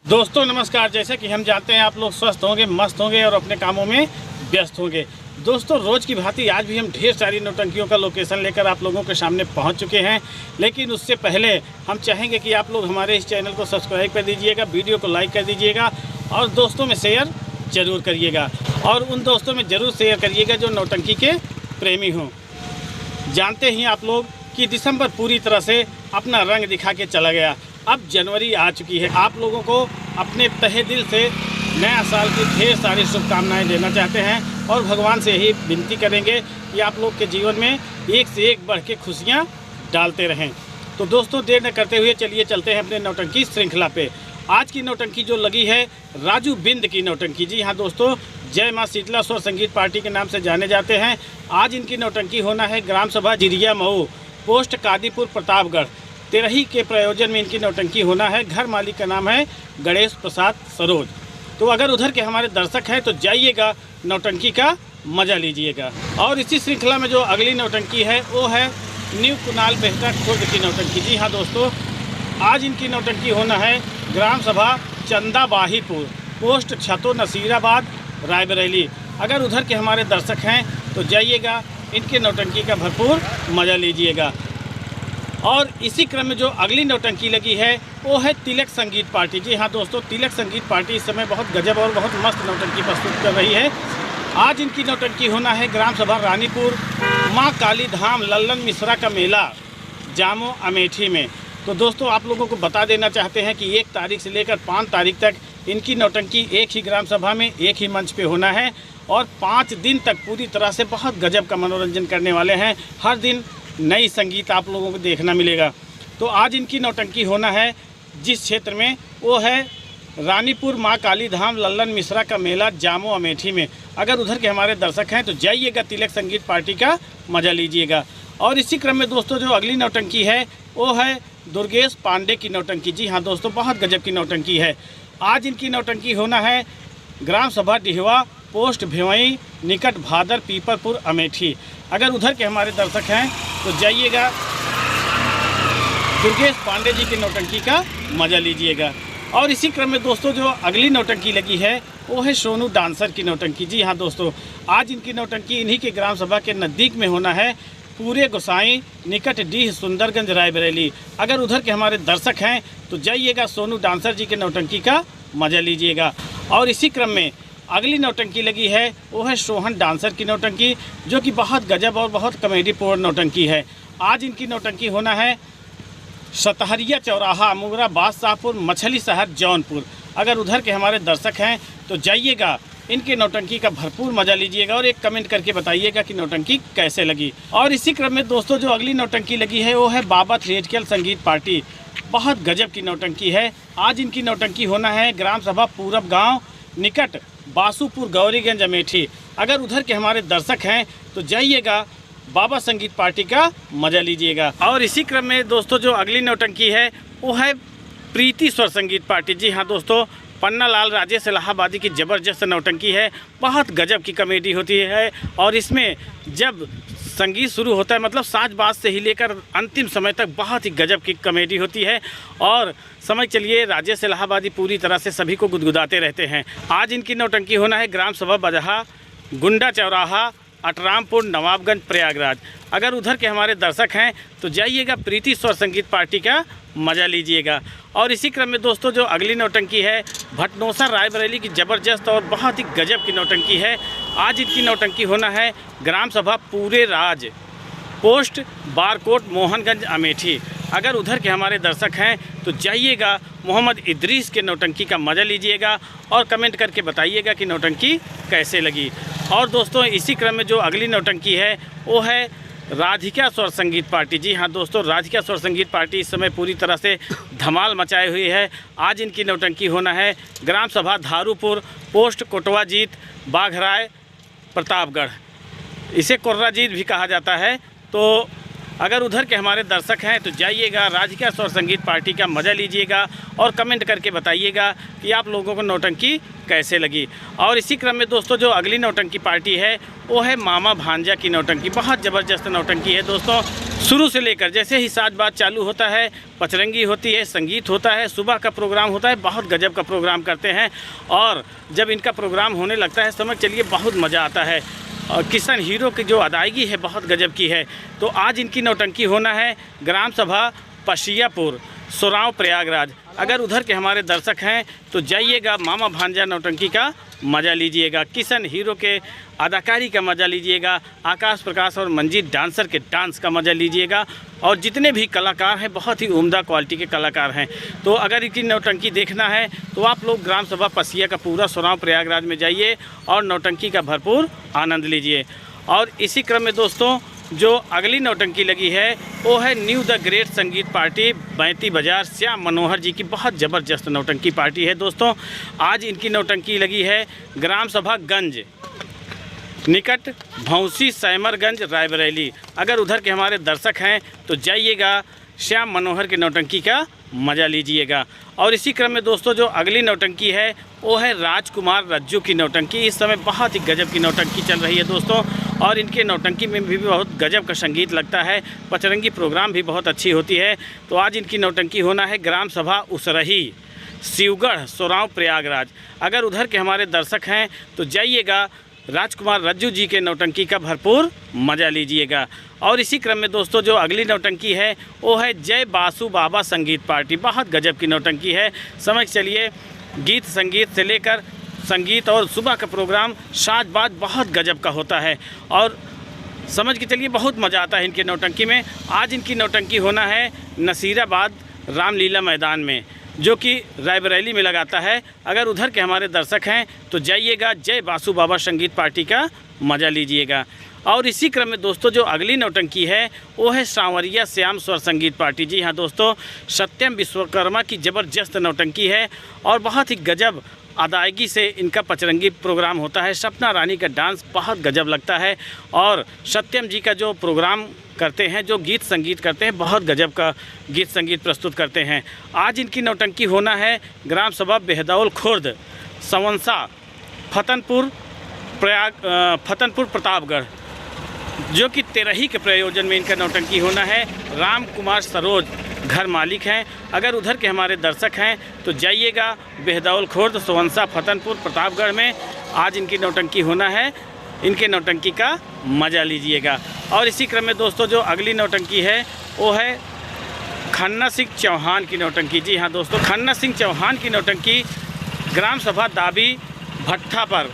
दोस्तों नमस्कार। जैसे कि हम जानते हैं आप लोग स्वस्थ होंगे, मस्त होंगे और अपने कामों में व्यस्त होंगे। दोस्तों रोज़ की भांति आज भी हम ढेर सारी नौटंकियों का लोकेशन लेकर आप लोगों के सामने पहुंच चुके हैं। लेकिन उससे पहले हम चाहेंगे कि आप लोग हमारे इस चैनल को सब्सक्राइब कर दीजिएगा, वीडियो को लाइक कर दीजिएगा और दोस्तों में शेयर ज़रूर करिएगा। और उन दोस्तों में ज़रूर शेयर करिएगा जो नौटंकी के प्रेमी हों। जानते ही आप लोग कि दिसंबर पूरी तरह से अपना रंग दिखा के चला गया। अब जनवरी आ चुकी है। आप लोगों को अपने तहे दिल से नया साल की ढेर सारी शुभकामनाएं देना चाहते हैं और भगवान से यही विनती करेंगे कि आप लोग के जीवन में एक से एक बढ़ के खुशियाँ डालते रहें। तो दोस्तों देर न करते हुए चलिए चलते हैं अपने नौटंकी श्रृंखला पे। आज की नौटंकी जो लगी है राजू बिंद की नौटंकी। जी हाँ दोस्तों, जय माँ शीतला स्वर संगीत पार्टी के नाम से जाने जाते हैं। आज इनकी नौटंकी होना है ग्राम सभा जिरिया मऊ, पोस्ट कादीपुर, प्रतापगढ़, तेरही के प्रयोजन में इनकी नौटंकी होना है। घर मालिक का नाम है गणेश प्रसाद सरोज। तो अगर उधर के हमारे दर्शक हैं तो जाइएगा, नौटंकी का मज़ा लीजिएगा। और इसी श्रृंखला में जो अगली नौटंकी है वो है न्यू कुनाल बेहतर खुर्द की नौटंकी। जी हाँ दोस्तों, आज इनकी नौटंकी होना है ग्राम सभा चंदा बाहीपुर, पोस्ट छतो नसीराबाद, रायबरेली। अगर उधर के हमारे दर्शक हैं तो जाइएगा, इनके नौटंकी का भरपूर मज़ा लीजिएगा। और इसी क्रम में जो अगली नौटंकी लगी है वो है तिलक संगीत पार्टी। जी हाँ दोस्तों, तिलक संगीत पार्टी इस समय बहुत गजब और बहुत मस्त नौटंकी प्रस्तुत कर रही है। आज इनकी नौटंकी होना है ग्राम सभा रानीपुर, माँ काली धाम, लल्लन मिश्रा का मेला, जामो अमेठी में। तो दोस्तों आप लोगों को बता देना चाहते हैं कि 1 तारीख से लेकर 5 तारीख तक इनकी नौटंकी एक ही ग्राम सभा में एक ही मंच पे होना है और 5 दिन तक पूरी तरह से बहुत गजब का मनोरंजन करने वाले हैं। हर दिन नई संगीत आप लोगों को देखना मिलेगा। तो आज इनकी नौटंकी होना है जिस क्षेत्र में वो है रानीपुर, माँ काली धाम, लल्लन मिश्रा का मेला, जामो अमेठी में। अगर उधर के हमारे दर्शक हैं तो जाइएगा, तिलक संगीत पार्टी का मज़ा लीजिएगा। और इसी क्रम में दोस्तों जो अगली नौटंकी है वो है दुर्गेश पांडे की नौटंकी। जी हाँ दोस्तों, बहुत गजब की नौटंकी है। आज इनकी नौटंकी होना है ग्राम सभा डिहवा, पोस्ट भिवई, निकट भादर, पीपरपुर, अमेठी। अगर उधर के हमारे दर्शक हैं तो जाइएगा, दुर्गेश पांडे जी की नौटंकी का मज़ा लीजिएगा। और इसी क्रम में दोस्तों जो अगली नौटंकी लगी है वो है सोनू डांसर की नौटंकी। जी हाँ दोस्तों, आज इनकी नौटंकी इन्हीं के ग्राम सभा के नज़दीक में होना है, पूरे गोसाई, निकट डीह, सुंदरगंज, रायबरेली। अगर उधर के हमारे दर्शक हैं तो जाइएगा, सोनू डांसर जी के नौटंकी का मज़ा लीजिएगा। और इसी क्रम में अगली नौटंकी लगी है वो है सोहन डांसर की नौटंकी, जो कि बहुत गजब और बहुत कॉमेडी पूर्ण नौटंकी है। आज इनकी नौटंकी होना है सतहरिया चौराहा, मुगरा, बादशाहपुर, मछली शहर, जौनपुर। अगर उधर के हमारे दर्शक हैं तो जाइएगा, इनके नौटंकी का भरपूर मज़ा लीजिएगा और एक कमेंट करके बताइएगा कि नौटंकी कैसे लगी। और इसी क्रम में दोस्तों जो अगली नौटंकी लगी है वो है बाबा थिएटिकल संगीत पार्टी। बहुत गजब की नौटंकी है। आज इनकी नौटंकी होना है ग्राम सभा पूरब गाँव, निकट बासुपुर, गौरीगंज, अमेठी। अगर उधर के हमारे दर्शक हैं तो जाइएगा, बाबा संगीत पार्टी का मज़ा लीजिएगा। और इसी क्रम में दोस्तों जो अगली नौटंकी है वो है प्रीति स्वर संगीत पार्टी। जी हाँ दोस्तों, पन्ना लाल राजेश इलाहाबादी की ज़बरदस्त नौटंकी है। बहुत गजब की कॉमेडी होती है और इसमें जब संगीत शुरू होता है, मतलब साज-बाज से ही लेकर अंतिम समय तक बहुत ही गजब की कॉमेडी होती है। और समझ चलिए राजेश इलाहाबादी पूरी तरह से सभी को गुदगुदाते रहते हैं। आज इनकी नौटंकी होना है ग्राम सभा बजहा, गुंडा चौराहा, अटरामपुर, नवाबगंज, प्रयागराज। अगर उधर के हमारे दर्शक हैं तो जाइएगा, प्रीति स्वर संगीत पार्टी का मज़ा लीजिएगा। और इसी क्रम में दोस्तों जो अगली नौटंकी है भटनोसा, रायबरेली की ज़बरदस्त और बहुत ही गजब की नौटंकी है। आज इनकी नौटंकी होना है ग्राम सभा पूरे राज, पोस्ट बारकोट, मोहनगंज, अमेठी। अगर उधर के हमारे दर्शक हैं तो जाइएगा, मोहम्मद इदरीस के नौटंकी का मज़ा लीजिएगा और कमेंट करके बताइएगा कि नौटंकी कैसे लगी। और दोस्तों इसी क्रम में जो अगली नौटंकी है वो है राधिका स्वर संगीत पार्टी। जी हाँ दोस्तों, राधिका स्वर संगीत पार्टी इस समय पूरी तरह से धमाल मचाए हुई है। आज इनकी नौटंकी होना है ग्राम सभा धारूपुर, पोस्ट कोटवाजीत, बाघराय, प्रतापगढ़। इसे कोर्राजीत भी कहा जाता है। तो अगर उधर के हमारे दर्शक हैं तो जाइएगा राधिका स्वर संगीत पार्टी का मज़ा लीजिएगा और कमेंट करके बताइएगा कि आप लोगों को नौटंकी कैसे लगी। और इसी क्रम में दोस्तों जो अगली नौटंकी पार्टी है वो है मामा भांजा की नौटंकी। बहुत ज़बरदस्त नौटंकी है दोस्तों, शुरू से लेकर जैसे ही साज बात चालू होता है, पचरंगी होती है, संगीत होता है, सुबह का प्रोग्राम होता है, बहुत गजब का प्रोग्राम करते हैं। और जब इनका प्रोग्राम होने लगता है समझ चलिए बहुत मज़ा आता है। और किशन हीरो की जो अदायगी है बहुत गजब की है। तो आज इनकी नौटंकी होना है ग्राम सभा पशियापुर, सोराव, प्रयागराज। अगर उधर के हमारे दर्शक हैं तो जाइएगा मामा भांजा नौटंकी का मज़ा लीजिएगा, किशन हीरो के अदाकारी का मज़ा लीजिएगा, आकाश प्रकाश और मंजीत डांसर के डांस का मज़ा लीजिएगा। और जितने भी कलाकार हैं बहुत ही उम्दा क्वालिटी के कलाकार हैं। तो अगर इनकी नौटंकी देखना है तो आप लोग ग्राम सभा पसिया का पूरा सोराव प्रयागराज में जाइए और नौटंकी का भरपूर आनंद लीजिए। और इसी क्रम में दोस्तों जो अगली नौटंकी लगी है वो है न्यू द ग्रेट संगीत पार्टी, बैती बाजार, श्याम मनोहर जी की बहुत ज़बरदस्त नौटंकी पार्टी है दोस्तों। आज इनकी नौटंकी लगी है ग्राम सभा गंज निकट भौंसी, सैमरगंज, रायबरेली। अगर उधर के हमारे दर्शक हैं तो जाइएगा श्याम मनोहर के नौटंकी का मज़ा लीजिएगा। और इसी क्रम में दोस्तों जो अगली नौटंकी है वो है राजकुमार रज्जू की नौटंकी। इस समय बहुत ही गजब की नौटंकी चल रही है दोस्तों, और इनके नौटंकी में भी बहुत गजब का संगीत लगता है, पचरंगी प्रोग्राम भी बहुत अच्छी होती है। तो आज इनकी नौटंकी होना है ग्राम सभा उसरही, शिवगढ़, सोराव, प्रयागराज। अगर उधर के हमारे दर्शक हैं तो जाइएगा राजकुमार रज्जू जी के नौटंकी का भरपूर मज़ा लीजिएगा। और इसी क्रम में दोस्तों जो अगली नौटंकी है वो है जय बासु बाबा संगीत पार्टी। बहुत गजब की नौटंकी है, समझ चलिए गीत संगीत से लेकर संगीत और सुबह का प्रोग्राम साज बाज बहुत गजब का होता है और समझ के चलिए बहुत मज़ा आता है इनके नौटंकी में। आज इनकी नौटंकी होना है नसीराबाद रामलीला मैदान में, जो कि रायबरेली में लगाता है। अगर उधर के हमारे दर्शक हैं तो जाइएगा जय बासु बाबा संगीत पार्टी का मज़ा लीजिएगा। और इसी क्रम में दोस्तों जो अगली नौटंकी है वो है सांवरिया श्याम स्वर संगीत पार्टी। जी हाँ दोस्तों, सत्यम विश्वकर्मा की ज़बरदस्त नौटंकी है और बहुत ही गजब अदायगी से इनका पचरंगी प्रोग्राम होता है। सपना रानी का डांस बहुत गजब लगता है और सत्यम जी का जो प्रोग्राम करते हैं, जो गीत संगीत करते हैं, बहुत गजब का गीत संगीत प्रस्तुत करते हैं। आज इनकी नौटंकी होना है ग्राम सभा बेहदौल खुर्द, सवंसा, फतनपुर प्रतापगढ़, जो कि तेरही के प्रयोजन में इनका नौटंकी होना है। राम कुमार सरोज घर मालिक हैं। अगर उधर के हमारे दर्शक हैं तो जाइएगा बेहदौल खुर्द, सवंसा, फतनपुर प्रतापगढ़ में आज इनकी नौटंकी होना है। इनके नौटंकी का मज़ा लीजिएगा। और इसी क्रम में दोस्तों जो अगली नौटंकी है वो है खन्ना सिंह चौहान की नौटंकी। जी हाँ दोस्तों, खन्ना सिंह चौहान की नौटंकी ग्राम सभा दाबी भट्ठा पर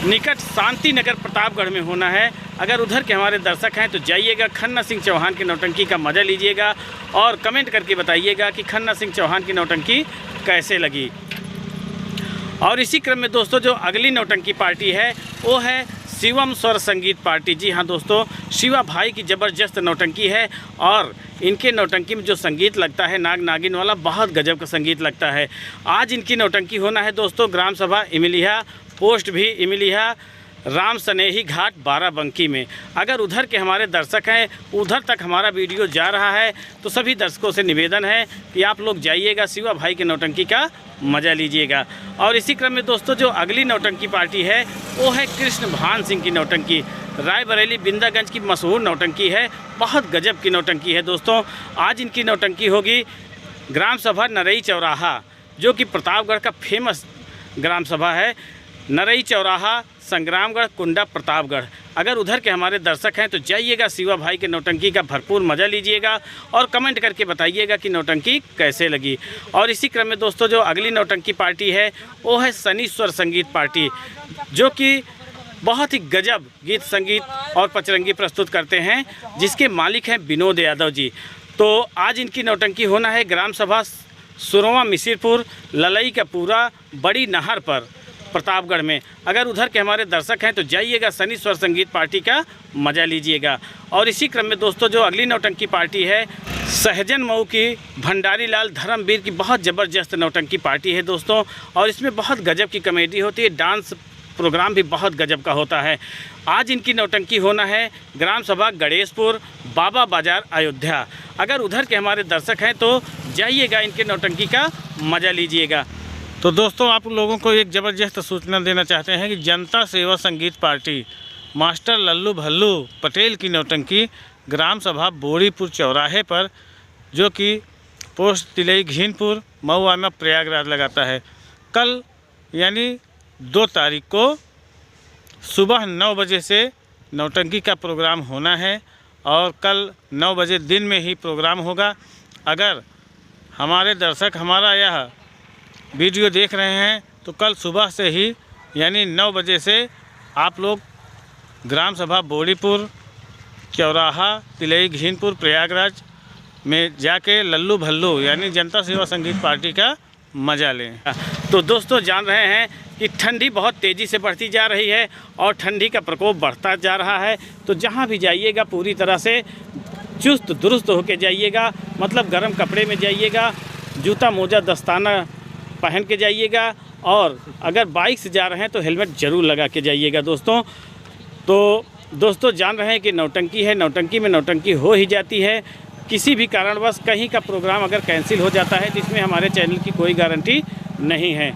निकट शांति नगर प्रतापगढ़ में होना है। अगर उधर के हमारे दर्शक हैं तो जाइएगा खन्ना सिंह चौहान की नौटंकी का मज़ा लीजिएगा और कमेंट करके बताइएगा कि खन्ना सिंह चौहान की नौटंकी कैसे लगी। और इसी क्रम में दोस्तों जो अगली नौटंकी पार्टी है वो है शिवम स्वर संगीत पार्टी। जी हाँ दोस्तों, शिवा भाई की ज़बरदस्त नौटंकी है और इनके नौटंकी में जो संगीत लगता है नाग नागिन वाला, बहुत गजब का संगीत लगता है। आज इनकी नौटंकी होना है दोस्तों ग्राम सभा इमिलिया, पोस्ट भी इमिलिया, राम स्नेही घाट, बाराबंकी में। अगर उधर के हमारे दर्शक हैं, उधर तक हमारा वीडियो जा रहा है तो सभी दर्शकों से निवेदन है कि आप लोग जाइएगा, शिवा भाई के नौटंकी का मज़ा लीजिएगा। और इसी क्रम में दोस्तों जो अगली नौटंकी पार्टी है वो है कृष्ण भान सिंह की नौटंकी। रायबरेली बिंदागंज की मशहूर नौटंकी है, बहुत गजब की नौटंकी है दोस्तों। आज इनकी नौटंकी होगी ग्राम सभा नरई चौराहा, जो कि प्रतापगढ़ का फेमस ग्राम सभा है। नरई चौराहा, संग्रामगढ़, कुंडा, प्रतापगढ़। अगर उधर के हमारे दर्शक हैं तो जाइएगा शिवा भाई के नौटंकी का भरपूर मज़ा लीजिएगा और कमेंट करके बताइएगा कि नौटंकी कैसे लगी। और इसी क्रम में दोस्तों जो अगली नौटंकी पार्टी है वो है सनी स्वर संगीत पार्टी, जो कि बहुत ही गजब गीत संगीत और पचरंगी प्रस्तुत करते हैं, जिसके मालिक हैं विनोद यादव जी। तो आज इनकी नौटंकी होना है ग्राम सभा सुरवा मिसिरपुर, ललई का पूरा, बड़ी नहर पर, प्रतापगढ़ में। अगर उधर के हमारे दर्शक हैं तो जाइएगा सनी स्वर संगीत पार्टी का मज़ा लीजिएगा। और इसी क्रम में दोस्तों जो अगली नौटंकी पार्टी है सहजन मऊ की भंडारी लाल धर्मवीर की बहुत ज़बरदस्त नौटंकी पार्टी है दोस्तों। और इसमें बहुत गजब की कॉमेडी होती है, डांस प्रोग्राम भी बहुत गजब का होता है। आज इनकी नौटंकी होना है ग्राम सभा गणेशपुर, बाबा बाजार, अयोध्या। अगर उधर के हमारे दर्शक हैं तो जाइएगा, इनके नौटंकी का मज़ा लीजिएगा। तो दोस्तों, आप लोगों को एक ज़बरदस्त सूचना देना चाहते हैं कि जनता सेवा संगीत पार्टी मास्टर लल्लू भल्लू पटेल की नौटंकी ग्राम सभा बोरीपुर चौराहे पर, जो कि पोस्ट तिलई घीनपुर मऊआना प्रयागराज लगाता है, कल यानी 2 तारीख को सुबह 9 बजे से नौटंकी का प्रोग्राम होना है और कल 9 बजे दिन में ही प्रोग्राम होगा। अगर हमारे दर्शक हमारा यह वीडियो देख रहे हैं तो कल सुबह से ही यानी 9 बजे से आप लोग ग्राम सभा बोरीपुर चौराहा तिलई घीनपुर प्रयागराज में जाके लल्लू भल्लू यानी जनता सेवा संगीत पार्टी का मज़ा लें। तो दोस्तों, जान रहे हैं कि ठंडी बहुत तेज़ी से बढ़ती जा रही है और ठंडी का प्रकोप बढ़ता जा रहा है। तो जहाँ भी जाइएगा पूरी तरह से चुस्त दुरुस्त होके जाइएगा, मतलब गर्म कपड़े में जाइएगा, जूता मोजा दस्ताना पहन के जाइएगा और अगर बाइक से जा रहे हैं तो हेलमेट ज़रूर लगा के जाइएगा दोस्तों। तो दोस्तों, जान रहे हैं कि नौटंकी है, नौटंकी में नौटंकी हो ही जाती है। किसी भी कारणवश कहीं का प्रोग्राम अगर कैंसिल हो जाता है तो इसमें हमारे चैनल की कोई गारंटी नहीं है।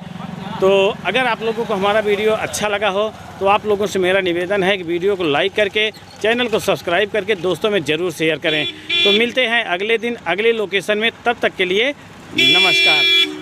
तो अगर आप लोगों को हमारा वीडियो अच्छा लगा हो तो आप लोगों से मेरा निवेदन है कि वीडियो को लाइक करके चैनल को सब्सक्राइब करके दोस्तों में ज़रूर शेयर करें। तो मिलते हैं अगले दिन अगले लोकेशन में, तब तक के लिए नमस्कार।